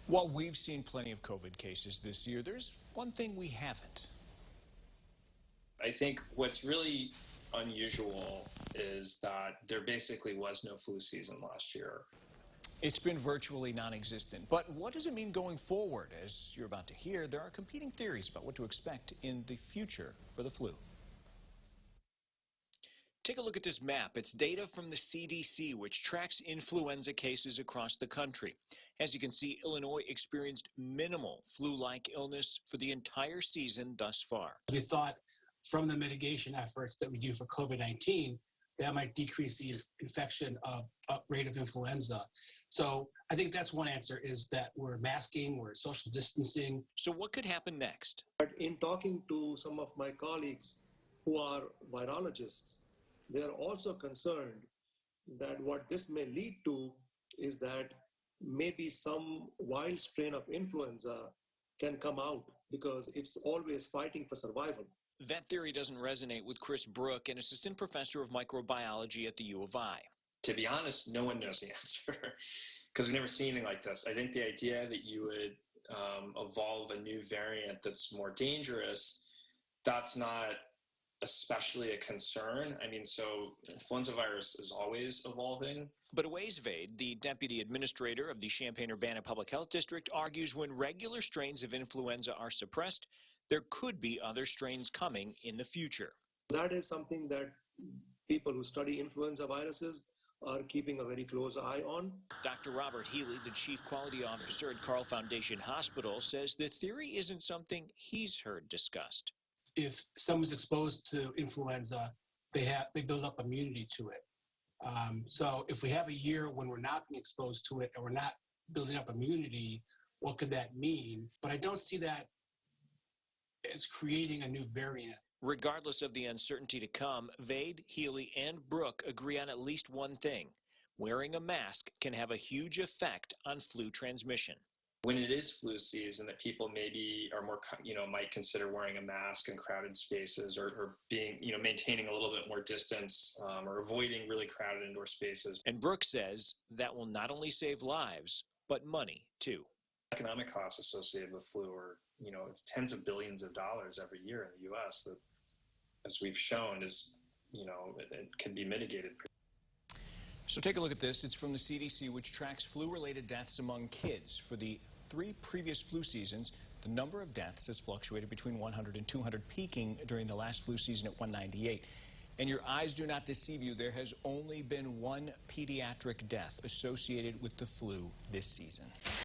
While we've seen plenty of COVID cases this year, there's one thing we haven't. I think what's really unusual is that there basically was no flu season last year. It's been virtually non-existent. But what does it mean going forward? As you're about to hear, there are competing theories about what to expect in the future for the flu. Take a look at this map. It's data from the CDC, which tracks influenza cases across the country. As you can see, Illinois experienced minimal flu-like illness for the entire season thus far. We thought from the mitigation efforts that we do for COVID-19, that might decrease the infection rate of influenza. So I think that's one answer, is that we're masking, we're social distancing. So what could happen next? But in talking to some of my colleagues who are virologists, they are also concerned that what this may lead to is that maybe some wild strain of influenza can come out because it's always fighting for survival. That theory doesn't resonate with Chris Brook, an assistant professor of microbiology at the U of I. To be honest, no one knows the answer because we've never seen anything like this. I think the idea that you would evolve a new variant that's more dangerous, that's not especially a concern. I mean, so influenza virus is always evolving. But Awais Vaid, the deputy administrator of the Champaign-Urbana Public Health District, argues when regular strains of influenza are suppressed, there could be other strains coming in the future. That is something that people who study influenza viruses are keeping a very close eye on. Dr. Robert Healy, the chief quality officer at Carle Foundation Hospital, says the theory isn't something he's heard discussed. If someone's exposed to influenza, they build up immunity to it. So if we have a year when we're not being exposed to it and we're not building up immunity, what could that mean? But I don't see that as creating a new variant. Regardless of the uncertainty to come, Vaid, Healy, and Brook agree on at least one thing. Wearing a mask can have a huge effect on flu transmission. When it is flu season, that people maybe are more, might consider wearing a mask in crowded spaces or being, maintaining a little bit more distance or avoiding really crowded indoor spaces. And Brook says that will not only save lives, but money too. Economic costs associated with flu are, it's tens of billions of dollars every year in the U.S. that, as we've shown, is, it can be mitigated. So take a look at this. It's from the CDC, which tracks flu-related deaths among kids. For the 3 previous flu seasons, the number of deaths has fluctuated between 100 and 200, peaking during the last flu season at 198. And your eyes do not deceive you. There has only been one pediatric death associated with the flu this season.